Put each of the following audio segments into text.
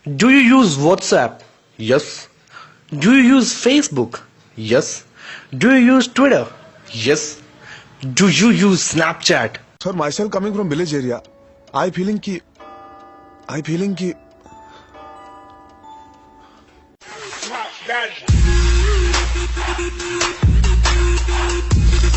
Do you use WhatsApp? Yes. Do you use Facebook? Yes. Do you use Twitter? Yes. Do you use Snapchat? Sir, myself coming from village area, I feeling ki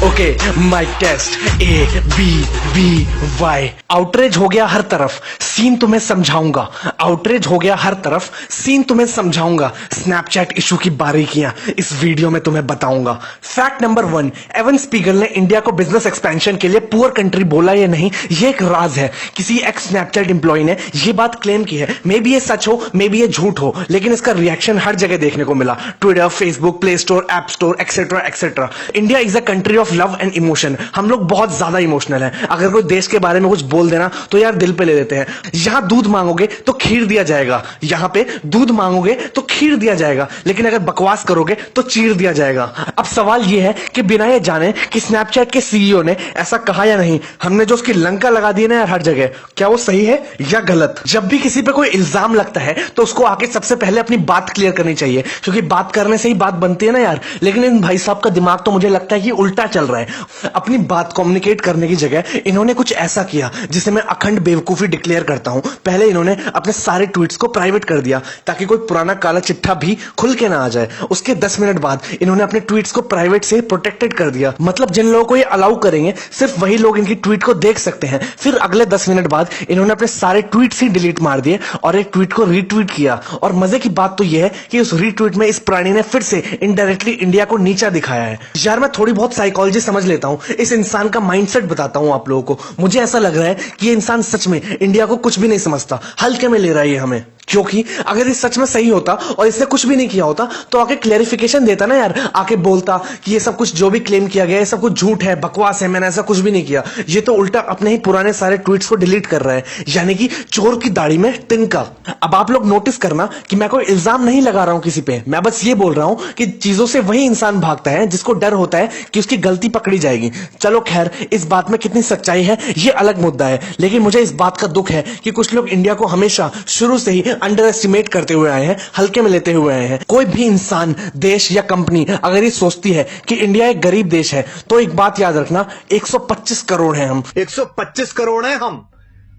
okay mike test ABBY। Outrage हो गया हर तरफ, scene तुम्हें समझाऊंगा। Outrage हो गया हर तरफ, scene तुम्हें समझाऊंगा। स्नैपचैट इशू की बारीकियां इस वीडियो में तुम्हें बताऊंगा। फैक्ट नंबर 1, एवन स्पीगल ने इंडिया को बिजनेस एक्सपेंशन के लिए पुअर कंट्री बोला या नहीं, ये एक राज है। किसी एक्स स्नैपचैट एम्प्लॉय ने ये बात क्लेम की है। मे बी ये सच हो, मे बी ये झूठ हो, लेकिन इसका रिएक्शन हर जगह देखने को मिला। Twitter, Facebook, play store, app store, etcetera etcetera. India is a country of love and emotion. हम लोग बहुत ज्यादा इमोशनल हैं। अगर कोई देश के बारे में कुछ बोल देना तो यार दिल पे ले लेते हैं। यहां दूध मांगोगे तो खीर दिया जाएगा, यहां पे दूध मांगोगे तो खीर दिया जाएगा, लेकिन अगर बकवास करोगे तो चीर दिया जाएगा। अब सवाल यह है कि बिना ये जाने कि स्नैपचैट के सीईओ ने ऐसा कहा या नहीं, हमने जो उसकी लंका लगा दी ना यार हर जगह, क्या वो सही है या गलत? जब भी किसी पे कोई इल्जाम लगता है तो उसको आके सबसे पहले अपनी बात क्लियर करनी चाहिए, क्योंकि बात करने से ही बात बनती है ना यार। लेकिन इन भाई साहब का दिमाग तो मुझे लगता है कि उल्टा चल रहा है। अपनी बात कम्युनिकेट करने की जगह इन्होंने कुछ ऐसा किया जिसे मैं अखंड बेवकूफी डिक्लेयर करता हूं। पहले इन्होंने अपने सारे ट्वीट्स को प्राइवेट कर दिया ताकि कोई पुराना काला चिट्ठा भी खुल के ना आ जाए। उसके 10 मिनट बाद इन्होंने अपने ट्वीट्स को प्राइवेट से प्रोटेक्टेड कर दिया। मतलब जिन लोगों को ये अलाउ करेंगे सिर्फ वही लोग इनकी ट्वीट को देख सकते हैं। फिर अगले 10 मिनट बाद इन्होंने अपने सारे ट्वीट्स ही डिलीट मार दिए और एक ट्वीट को रीट्वीट किया। और मजे की बात तो यह है कि उस रीट्वीट में इस प्राणी ने फिर से इनडायरेक्टली इंडिया को नीचा दिखाया है। यार मैं थोड़ी बहुत साइकोलॉजी समझ लेता हूं, इस इंसान का माइंडसेट बताता हूं आप लोगों को। मुझे ऐसा लग रहा है कि ये इंसान सच में इंडिया को कुछ भी नहीं समझता, हल्के में ले रहा है ये हमें। क्योंकि अगर ये सच में सही होता और इसने कुछ भी नहीं किया होता तो आके क्लेरिफिकेशन देता ना यार, आके बोलता कि ये सब कुछ जो भी क्लेम किया गया है सब कुछ झूठ है, बकवास है, मैंने ऐसा कुछ भी नहीं किया। ये तो उल्टा अपने ही पुराने सारे ट्वीट्स को डिलीट कर रहा है, यानी कि चोर की दाढ़ी में तिनका। अब आप लोग नोटिस करना कि मैं कोई इल्जाम नहीं लगा रहा हूं किसी पे, मैं बस ये बोल रहा हूं कि चीजों से वही इंसान भागता है जिसको डर होता है कि उसकी गलती पकड़ी जाएगी। चलो खैर, इस बात में कितनी सच्चाई है ये अलग मुद्दा है, लेकिन मुझे इस बात का दुख है कि कुछ लोग इंडिया को हमेशा शुरू से ही अंडर एस्टिमेट करते हुए आए हैं, हल्के में लेते हुए आए हैं। कोई भी इंसान, देश या कंपनी अगर ये सोचती है कि इंडिया एक गरीब देश है तो एक बात याद रखना, 125 करोड़ हैं हम। 125 करोड़ हैं हम।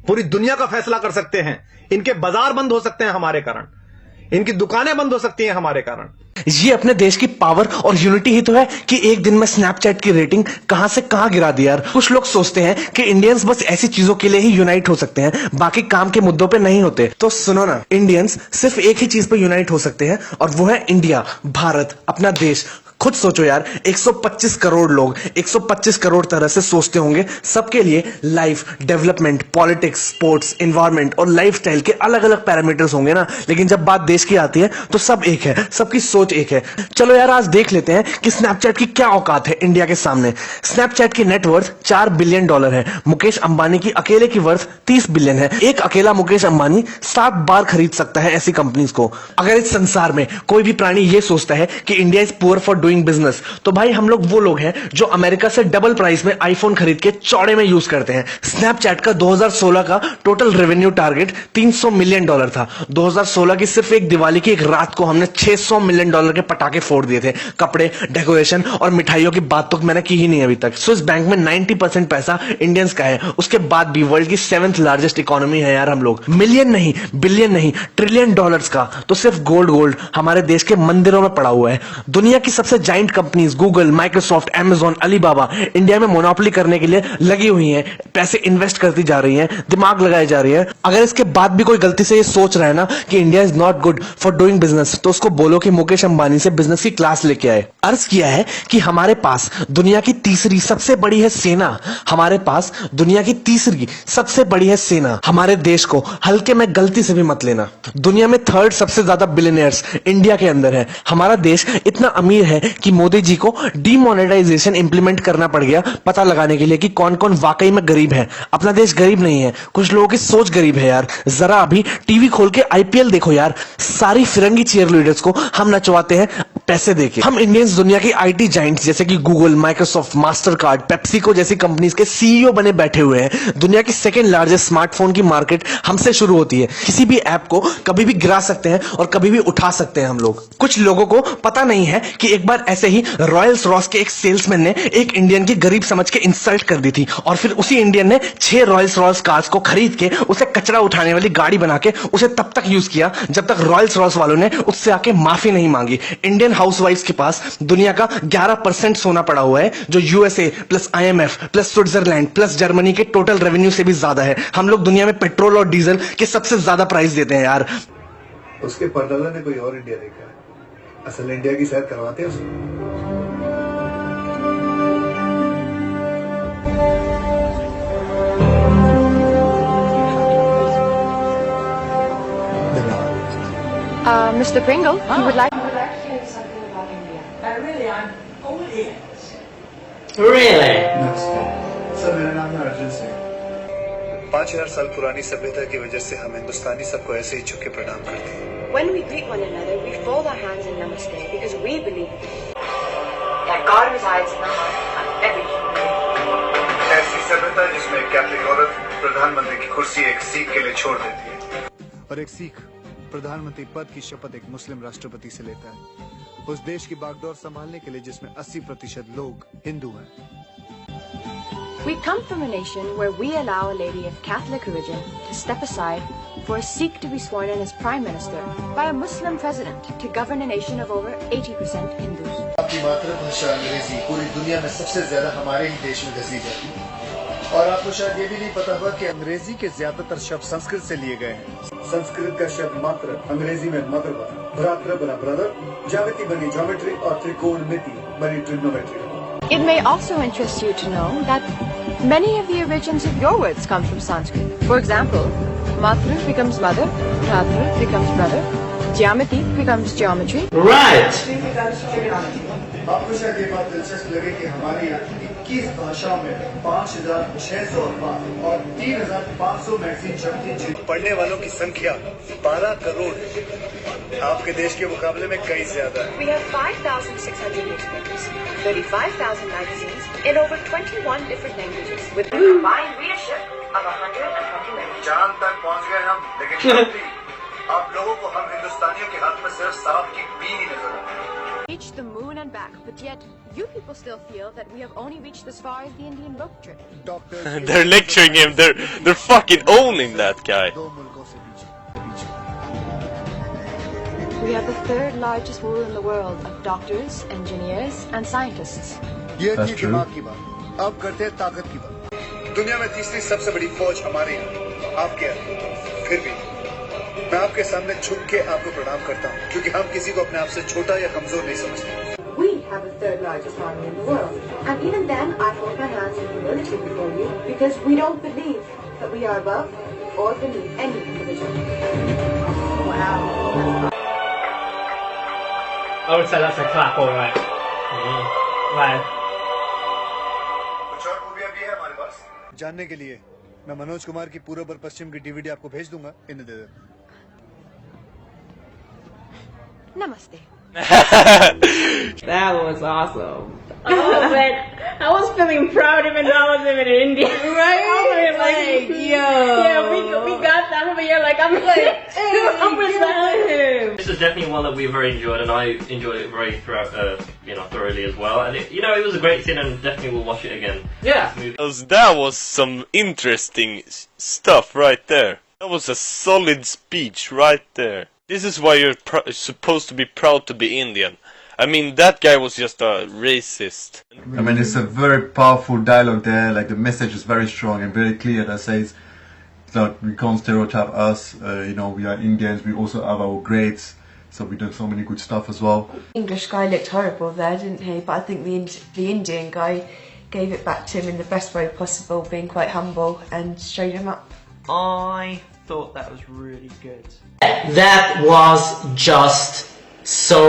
पूरी दुनिया का फैसला कर सकते हैं। इनके बाजार बंद हो सकते हैं हमारे कारण, इनकी दुकानें बंद हो सकती हैं हमारे कारण। ये अपने देश की पावर और यूनिटी ही तो है कि एक दिन में स्नैपचैट की रेटिंग कहां से कहां गिरा दी यार। कुछ लोग सोचते हैं कि इंडियंस बस ऐसी चीजों के लिए ही यूनाइट हो सकते हैं, बाकी काम के मुद्दों पे नहीं होते। तो सुनो ना, इंडियंस सिर्फ एक ही चीज पे यूनाइट हो सकते हैं और वो है इंडिया, भारत, अपना देश। खुद सोचो यार, 125 करोड़ लोग 125 करोड़ तरह से सोचते होंगे। सबके लिए life, development, politics, sports, environment और लाइफस्टाइल के अलग अलग पैरामीटर्स होंगे ना, लेकिन जब बात देश की आती है तो सब एक है, सबकी सोच एक है। चलो यार आज देख लेते हैं कि स्नैपचैट की क्या औकात है इंडिया के सामने। स्नैपचैट की नेटवर्थ $4 बिलियन है। मुकेश अंबानी की अकेले की वर्थ 30 बिलियन है। एक अकेला मुकेश अंबानी 7 बार खरीद सकता है ऐसी कंपनीज को। अगर इस संसार में कोई भी प्राणी ये सोचता है कि India is poor for doing business, तो भाई हम लोग वो लोग हैं जो अमेरिका से डबल प्राइस में आईफोन खरीद के चौड़े में यूज करते हैं। स्नैपचैट का 2016 का टोटल रेवेन्यू टारगेट $300 मिलियन था। 2016 की सिर्फ एक दिवाली की एक रात को हमने $600 मिलियन के पटाखे फोड़ दिए थे। कपड़े, डेकोरेशन और मिठाइयों की बात तो मैंने की ही नहीं अभी तक। स्विस बैंक में 90% पैसा इंडियंस का है। उसके बाद भी वर्ल्ड की 7th लार्जेस्ट इकोनॉमी है यार हम लोग। मिलियन नहीं, बिलियन नहीं, ट्रिलियन डॉलर्स का तो सिर्फ गोल्ड हमारे देश के मंदिरों में पड़ा हुआ है। दुनिया की सबसे giant companies Google, Microsoft, Amazon, Alibaba India में मोनोपोली करने के लिए लगी हुई हैं, पैसे इन्वेस्ट करती जा रही हैं, दिमाग लगाई जा रही है। अगर इसके बाद भी कोई गलती से ये सोच रहा है ना कि India is not good for doing business, तो उसको बोलो कि मुकेश अंबानी से बिजनेस की क्लास लेके आए। अर्ज किया है कि हमारे पास दुनिया की तीसरी सबसे बड़ी है सेना, हमारे पास दुनिया की तीसरी सबसे बड़ी है सेना। हमारे देश को हल्के में गलती से भी मत लेना। दुनिया में 3rd सबसे ज्यादा बिलियनियर्स इंडिया के अंदर है। हमारा देश इतना अमीर है कि मोदी जी को डीमोनेटाइजेशन इंप्लीमेंट करना पड़ गया पता लगाने के लिए कि कौन कौन वाकई में गरीब है। अपना देश गरीब नहीं है, कुछ लोगों की सोच गरीब है यार। जरा अभी टीवी खोल के आईपीएल देखो यार, सारी फिरंगी चीयर लीडर्स को हम नचवाते हैं पैसे देके। हम इंडियंस दुनिया की आईटी जाइंट्स जैसे कि गूगल, माइक्रोसॉफ्ट, मास्टरकार्ड, पेप्सिको जैसी कंपनीज के सीईओ बने बैठे हुए हैं। दुनिया की सेकंड लार्जेस्ट स्मार्टफोन की मार्केट हमसे शुरू होती है। किसी भी ऐप को कभी भी गिरा सकते हैं और कभी भी उठा सकते हैं हम लोग। कुछ लोगों को पता नहीं है कि एक बार ऐसे ही रॉयल्स रॉस के एक सेल्समैन ने एक इंडियन की गरीब समझ के इंसल्ट कर दी थी और फिर उसी इंडियन ने 6 रॉयल्स रॉस कार्स को खरीद के उसे कचरा उठाने वाली गाड़ी बना के उसे तब तक यूज किया जब तक रॉयल्स रॉस वालों ने उससे आके माफी नहीं मांगी। इंडियन हाउसवाइफ्स के पास दुनिया का 11% सोना पड़ा हुआ है, जो USA plus IMF plus Switzerland plus Germany के टोटल रेवेन्यू से भी ज्यादा है। हम लोग दुनिया में पेट्रोल और डीजल के सबसे ज्यादा प्राइस देते हैं यार। उसके परदादा ने कोई और इंडिया देखा है, असल इंडिया की सैर करवाते हैं उसको। Mr. Pringle, you would like... I would like to tell you something about India. I'm all ears. Really? Sir, मेरा नाम है अर्जुन सिंह। 5000 साल पुरानी सभ्यता की वजह से हम हिंदुस्तानी सबको ऐसे ही झुक के प्रणाम करते हैं। When we greet one another, we fold our hands in namaste because we believe that God resides in the heart of every human being. ऐसी सभ्यता जिसमें एक कैथलिक औरत प्रधानमंत्री की कुर्सी एक सिख के लिए छोड़ देती है और एक सिख प्रधानमंत्री पद की शपथ एक मुस्लिम राष्ट्रपति से लेता है, उस देश की बागडोर संभालने के लिए जिसमें 80% लोग हिंदू हैं। We come from a nation where we allow a lady of Catholic origin to step aside for a Sikh to be sworn in as Prime Minister by a Muslim president to govern a nation of over 80% Hindus. आपकी मातृभाषा अंग्रेजी पूरी दुनिया में सबसे ज्यादा हमारे ही देश में घसी जाती है और आपको शायद ये भी नहीं पता हुआ कि अंग्रेजी के ज्यादातर शब्द संस्कृत से लिए गए हैं। संस्कृत का शब्द मात्र अंग्रेजी में मदर बना, भ्रातृ बना ब्रदर, ज्यामिति बनी ज्योमेट्री और त्रिकोणमिति बनी trigonometry. It may also interest you to know that many of the origins of your words come from Sanskrit. For example, Matru becomes mother, Bhratra becomes brother, Jyamati becomes geometry. Right. आपको शायद ये बात दिलचस्प लगे कि हमारे यहाँ 21 भाषाओं में 5600 अखबार और 3500 मैगजीन छपती हैं। पढ़ने वालों की संख्या 12 करोड़ है। आपके देश के मुकाबले में कई ज्यादा है। We have 5,600 newspapers, 35,000 magazines in over 21 different languages with a combined readership of 120 million. चांद तक पहुँच गए हम, लेकिन शांति, आप लोगों को हम हिंदुस्तानियों के हाथ में सिर्फ सांप की बीन ही नजर आती है। Reached the moon and back, but yet you people still feel that we have only reached as far as the Indian rope trip. They're lecturing him. They're fucking owning that guy. We have the third largest pool in the world of doctors, engineers, and scientists. ये थी दिमाग की बात। अब करते हैं ताकत की बात। दुनिया में तीसरी सबसे बड़ी फौज हमारे यहाँ, आपके यहाँ। फिर भी मैं आपके सामने झुक के आपको प्रणाम करता हूँ, क्योंकि हम किसी को अपने आप से छोटा या कमजोर नहीं समझते। We have the third largest army in the world, and even then I hold my hands in humility before you because we don't believe that we are above or beneath any religion. Wow. I would say that's a clap, all right. Right. कुछ और खूबियां भी है हमारे पास। जानने के लिए मैं मनोज कुमार की पूर्व और पश्चिम की डीवीडी आपको भेज दूंगा। इन्हें दे दो। Namaste. That was awesome. Oh, but I was feeling proud even though I was living in India. Right? I was like, yo. Yeah, we got that over here. Like, I'm like, I'm beside him. This is definitely one that we very enjoyed, and I enjoyed it very thoroughly as well. And it was a great scene, and definitely we'll watch it again. Yeah. That was some interesting stuff right there. That was a solid speech right there. This is why you're supposed to be proud to be Indian. I mean, that guy was just a racist. I mean, it's a very powerful dialogue there. Like, the message is very strong and very clear. That says that we can't stereotype us. We are Indians. We also have our grades. So we do so many good stuff as well. English guy looked horrible there, didn't he? But I think the Indian guy gave it back to him in the best way possible, being quite humble and showed him up. I thought that was really good. That was just so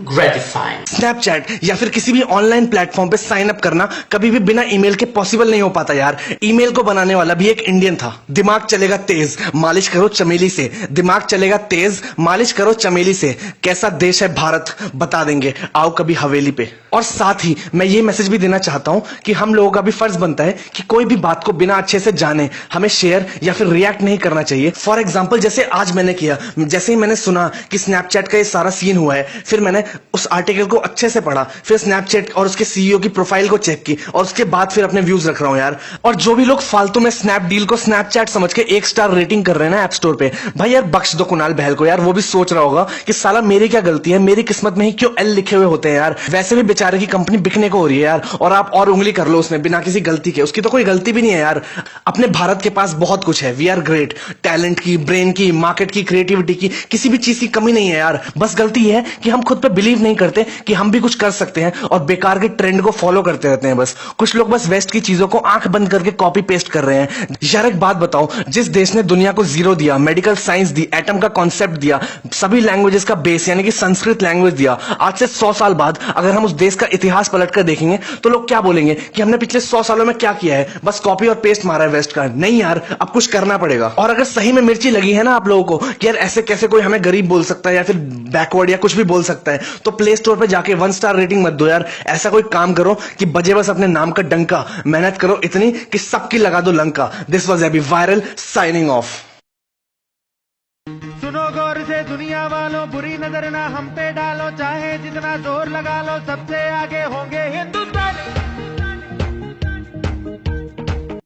gratifying. Snapchat या फिर किसी भी online platform पे sign up करना कभी भी बिना email के पॉसिबल नहीं हो पाता यार। ईमेल को बनाने वाला भी एक इंडियन था। दिमाग चलेगा तेज, मालिश करो चमेली से। दिमाग चलेगा तेज, मालिश करो चमेली से। कैसा देश है भारत बता देंगे, आओ कभी हवेली पे। और साथ ही मैं ये मैसेज भी देना चाहता हूं कि हम लोगों का भी फर्ज बनता है कि कोई भी बात को बिना अच्छे से जाने हमें शेयर या फिर रिएक्ट नहीं करना चाहिए। फॉर एग्जाम्पल जैसे आज मैंने किया, जैसे ही मैंने सुना कि स्नैपचैट का ये सारा सीन हुआ है, फिर मैंने उस आर्टिकल को अच्छे से पढ़ा, फिर स्नैपचैट और उसके सीईओ की प्रोफाइल को चेक की और उसके बाद फिर अपने व्यूज रख रहा हूं यार। और जो भी लोग फालतू में स्नैपडील को स्नैपचैट समझ के 1 स्टार रेटिंग कर रहे हैं ना ऐप स्टोर पे, भाई यार बख्श दो कुणाल बहल को यार। वो भी सोच रहा होगा कि साला मेरी क्या गलती है, मेरी किस्मत में ही क्यों एल लिखे हुए होते हैं यार। वैसे भी बेचारे की कंपनी बिकने को हो रही है यार, और आप और उंगली कर लो उसमें बिना किसी गलती के। उसकी तो कोई गलती भी नहीं है यार। अपने भारत के पास बहुत कुछ है, वी आर ग्रेट। टैलेंट की, ब्रेन की, मार्केट की, क्रिएटिविटी की, किसी भी चीज की कमी नहीं है यार। बस गलती ये है कि हम खुद पे बिलीव नहीं करते कि हम भी कुछ कर सकते हैं और बेकार के ट्रेंड को फॉलो करते रहते हैं। बस कुछ लोग बस वेस्ट की चीजों को आंख बंद करके कॉपी पेस्ट कर रहे हैं यार। एक बात बताओ, जिस देश ने दुनिया को जीरो दिया, मेडिकल साइंस दी, एटम का कॉन्सेप्ट दिया, सभी लैंग्वेजेस का बेस यानी कि संस्कृत लैंग्वेज दिया, आज से 100 साल बाद अगर हम उस देश का इतिहास पलट कर देखेंगे तो लोग क्या बोलेंगे कि हमने पिछले 100 सालों में क्या किया है, बस कॉपी और पेस्ट मारा है वेस्ट का। नहीं यार, अब कुछ करना पड़ेगा। और अगर सही में मिर्ची लगी है ना आप लोगों को कि यार ऐसे कैसे कोई हमें गरीब बोल सकता है या फिर बैकवर्ड या कुछ भी बोल सकता है, तो प्ले स्टोर पे जाके 1 स्टार रेटिंग मत दो यार। ऐसा कोई काम करो कि बजे बस अपने नाम का डंका। मेहनत करो इतनी कि सबकी लगा दो Lanka. This was AB viral signing off. सुनो गौर से दुनिया वालों, बुरी नजर ना हम पे डालो, चाहे जितना जोर लगा लो, सबसे आगे होंगे हिंदुस्तानी।